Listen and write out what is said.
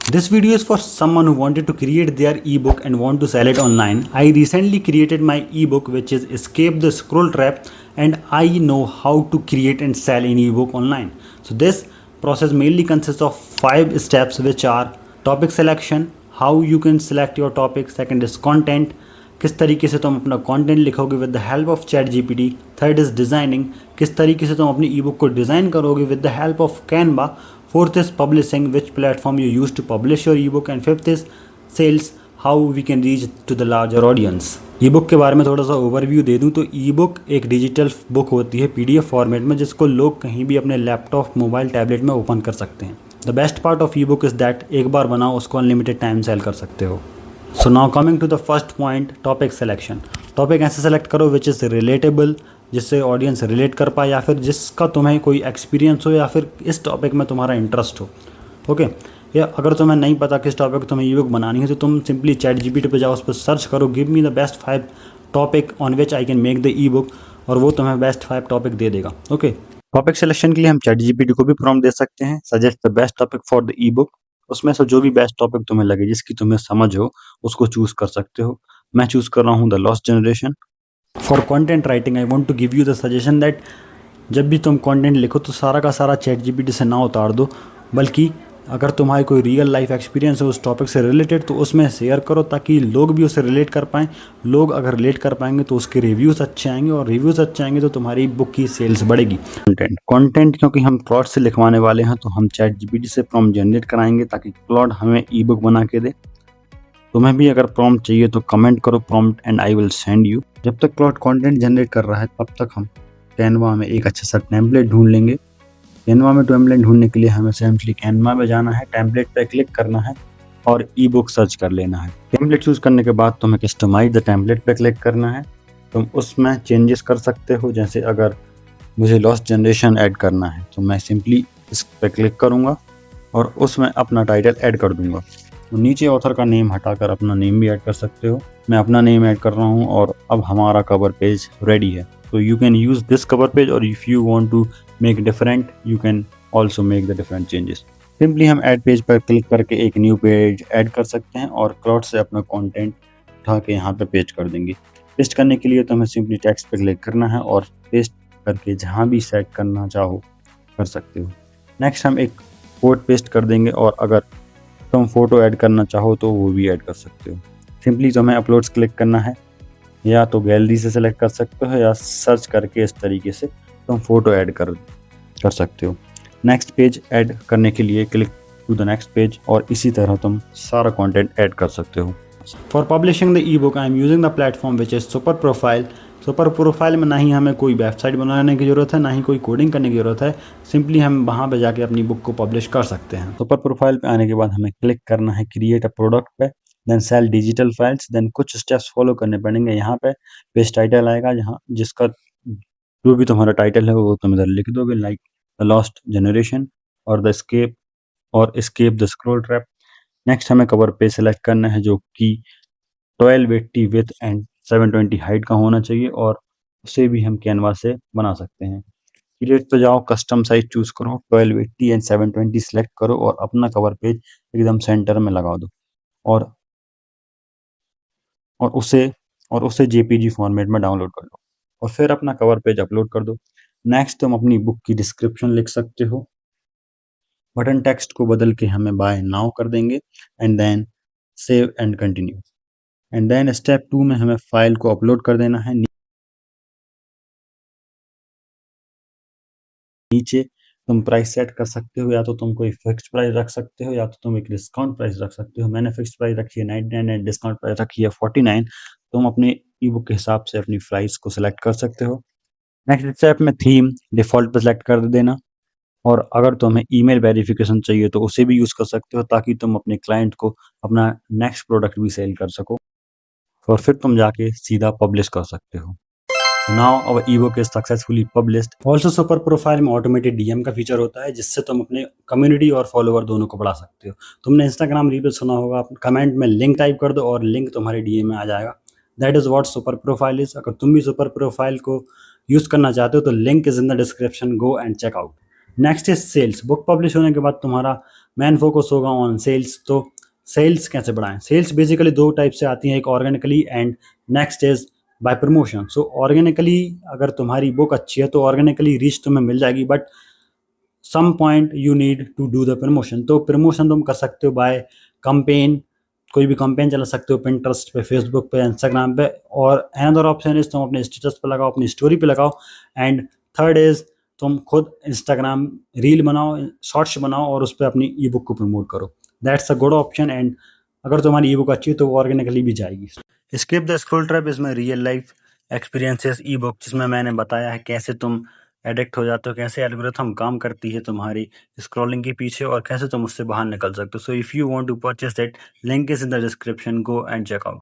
This video is for someone who wanted to create their ebook and want to sell it online. I recently created my ebook which is Escape the Scroll Trap, and I know how to create and sell an ebook online. So this process mainly consists of 5 steps, which are topic selection, how you can select your topic, second is content, किस तरीके से तुम अपना content लिखोगे with the help of ChatGPT, third is designing, किस तरीके से तुम अपनी ई बुक को डिज़ाइन करोगे with the help of Canva, fourth is publishing, which platform you use to publish your ebook, and fifth is sales, how we can reach to the larger audience. Ebook के बारे में थोड़ा सा overview दे दूं तो ebook एक digital book होती है पीडीएफ फॉर्मेट में, जिसको लोग कहीं भी अपने लैपटॉप, मोबाइल, टैबलेट में ओपन कर सकते हैं। The best part of E book is that एक बार बनाओ उसको अनलिमिटेड टाइम सेल कर सकते हो। So now coming to the first point, topic selection. Topic ऐसे सेलेक्ट करो विच इज़ रिलेटेबल, जिससे ऑडियंस रिलेट कर पाए, या फिर जिसका तुम्हें कोई एक्सपीरियंस हो, या फिर इस टॉपिक में तुम्हारा इंटरेस्ट हो। ओके या अगर तुम्हें नहीं पता किस टॉपिक तुम्हें ई बुक बनानी है तो तुम सिंपली चैट जीपीटी पे जाओ, उस पर सर्च करो give me the best 5 topic on which I can make the E book, और वो तुम्हें बेस्ट 5 टॉपिक दे देगा। ओके टॉपिक सिलेक्शन के लिए हम चैट जीपीटी को भी प्रॉम्प्ट दे सकते हैं, suggest the best topic for the E book. उसमें से जो भी बेस्ट टॉपिक तुम्हें लगे, जिसकी तुम्हें समझ हो, उसको चूज कर सकते हो। मैं चूज कर रहा हूँ the lost generation. For content writing I want to give you the suggestion that जब भी तुम कंटेंट लिखो तो सारा का सारा चैट जीपीटी से ना उतार दो, बल्कि अगर तुम्हारी कोई रियल लाइफ एक्सपीरियंस है उस टॉपिक से रिलेटेड तो उसमें शेयर करो, ताकि लोग भी उससे रिलेट कर पाएँ। लोग अगर रिलेट कर पाएंगे तो उसके रिव्यूज़ अच्छे आएंगे, और रिव्यूज़ अच्छे आएंगे तो तुम्हारी बुक की सेल्स बढ़ेगी। कंटेंट क्योंकि हम क्लॉड से लिखवाने वाले हैं तो हम चैट जीपीटी से प्रॉम्प्ट जनरेट कराएंगे ताकि क्लॉड हमें ई बुक बना के दे। तुम्हें भी अगर प्रॉम्प्ट चाहिए तो कमेंट करो prompt and I will send you. जब तक क्लॉड कंटेंट जनरेट कर रहा है तब तक हम कैनवा में एक अच्छा सा टेम्पलेट ढूंढ लेंगे। कैनवा में टेम्पलेट ढूंढने के लिए हमें सिंपली कैनवा में जाना है, टेम्पलेट पे क्लिक करना है और ई बुक सर्च कर लेना है। टेम्पलेट चूज करने के बाद तुम्हें कस्टमाइज द टेम्पलेट पे क्लिक करना है। तुम उसमें चेंजेस कर सकते हो, जैसे अगर मुझे लॉस्ट जनरेशन ऐड करना है तो मैं सिंपली इस पे क्लिक करूँगा और उसमें अपना टाइटल ऐड कर दूंगा। तो नीचे ऑथर का नेम हटाकर अपना नेम भी ऐड कर सकते हो। मैं अपना नेम ऐड कर रहा हूँ और अब हमारा कवर पेज रेडी है। तो you can use this cover page, और if you want to make different you can also make the different changes. Simply हम ऐड पेज पर क्लिक करके एक न्यू पेज ऐड कर सकते हैं और क्लॉड से अपना कंटेंट उठा के यहाँ पे पेस्ट कर देंगे। पेस्ट करने के लिए तो हमें सिंपली टेक्स्ट पे क्लिक करना है और पेस्ट करके जहाँ भी सेट करना चाहो कर सकते हो। नेक्स्ट हम एक कोड पेस्ट कर देंगे, और अगर तुम फोटो ऐड करना चाहो तो वो भी ऐड कर सकते हो। सिंपली तुम्हें अपलोड्स क्लिक करना है, या तो गैलरी से सेलेक्ट कर सकते हो या सर्च करके इस तरीके से तुम फोटो ऐड कर सकते हो। नेक्स्ट पेज ऐड करने के लिए click to the next page, और इसी तरह तुम सारा कंटेंट ऐड कर सकते हो। For publishing the E book I am using the platform which is super profile. Super profile में ना ही हमें कोई वेबसाइट बनाने की ज़रूरत है, ना ही कोई कोडिंग करने की ज़रूरत है। सिंपली हम वहाँ पे जाके अपनी बुक को पब्लिश कर सकते हैं। सुपर प्रोफाइल पे आने के बाद हमें क्लिक करना है क्रिएट अ प्रोडक्ट पे, then sell digital files, then कुछ स्टेप्स फॉलो करने पड़ेंगे। यहाँ पे पेज टाइटल आएगा, जहाँ जिसका जो भी तुम्हारा टाइटल है वो तुम इधर लिख दोगे, लाइक द लॉस्ट जनरेशन और the escape the scroll trap. Next हमें कवर पेज सेलेक्ट करना है जो कि 1280 विथ एंड 720 हाइट का होना चाहिए, और उसे भी हम कैनवा से बना सकते हैं। क्रिएट पे जाओ, कस्टम साइज चूज करो, 1280 एंड 720 सेलेक्ट करो और अपना कवर पेज एकदम सेंटर में लगा दो, और उसे जेपीजी फॉर्मेट में डाउनलोड कर लो, और फिर अपना कवर पेज अपलोड कर दो। नेक्स्ट तुम अपनी बुक की डिस्क्रिप्शन लिख सकते हो। बटन टेक्स्ट को बदल के हमें बाय नाउ कर देंगे, and then save and continue. And then step 2 में हमें फाइल को अपलोड कर देना है। नीचे तुम प्राइस सेट कर सकते हो, या तो तुम कोई फिक्स प्राइस रख सकते हो या तो तुम एक डिस्काउंट प्राइस रख सकते हो। मैंने फिक्स प्राइस रखी है 99 एंड डिस्काउंट प्राइस रखी है 49। तुम अपने ई बुक के हिसाब से अपनी प्राइस को सिलेक्ट कर सकते हो। नेक्स्ट स्टेप में थीम डिफ़ॉल्ट पर सेलेक्ट कर देना, और अगर तुम्हें ईमेल वेरिफिकेशन चाहिए तो उसे भी यूज़ कर सकते हो, ताकि तुम अपने क्लाइंट को अपना नेक्स्ट प्रोडक्ट भी सेल कर सको, और फिर तुम जाके सीधा पब्लिश कर सकते हो। Now our ebook is successfully published. Also super profile में ऑटोमेटेड डीएम का फीचर होता है, जिससे तुम अपने कम्युनिटी और फॉलोवर दोनों को बढ़ा सकते हो। तुमने इंस्टाग्राम रील सुना होगा, कमेंट में लिंक टाइप कर दो और लिंक तुम्हारे डीएम में आ जाएगा। That is what super profile is. अगर तुम भी सुपर प्रोफाइल को यूज़ करना चाहते हो तो link is in the description, go and check out. Next is sales. Book publish होने के बाद तुम्हारा मेन फोकस होगा ऑन सेल्स। तो सेल्स कैसे बढ़ाएं? सेल्स बेसिकली दो टाइप से आती हैं, एक organically and next is by promotion. So organically अगर तुम्हारी बुक अच्छी है तो ऑर्गेनिकली रीच तुम्हें मिल जाएगी, but some point you need to do the promotion. तो प्रमोशन तुम कर सकते हो बाय कंपेन, कोई भी कंपेन चला सकते हो पिंटरेस्ट पे, फेसबुक पे, इंस्टाग्राम पे। और अनदर ऑप्शन इज तुम अपने स्टेटस पे लगाओ, अपनी स्टोरी पे लगाओ। एंड थर्ड इज तुम खुद इंस्टाग्राम रील बनाओ, शॉर्ट्स बनाओ और उस पर अपनी ई बुक को प्रमोट करो। That's a good option. And अगर तुम्हारी ई बुक अच्छी है तो वो ऑर्गेनिकली भी जाएगी। स्किप द स्क्रॉल ट्रैप इसमें रियल लाइफ एक्सपीरियंसेस ई बुक, जिसमें मैंने बताया है कैसे तुम एडिक्ट हो जाते हो, कैसे एल्गोरिथम काम करती है तुम्हारी स्क्रॉलिंग के पीछे और कैसे तुम उससे बाहर निकल सकते हो। So if you want to purchase that, link is in the description, go and check out.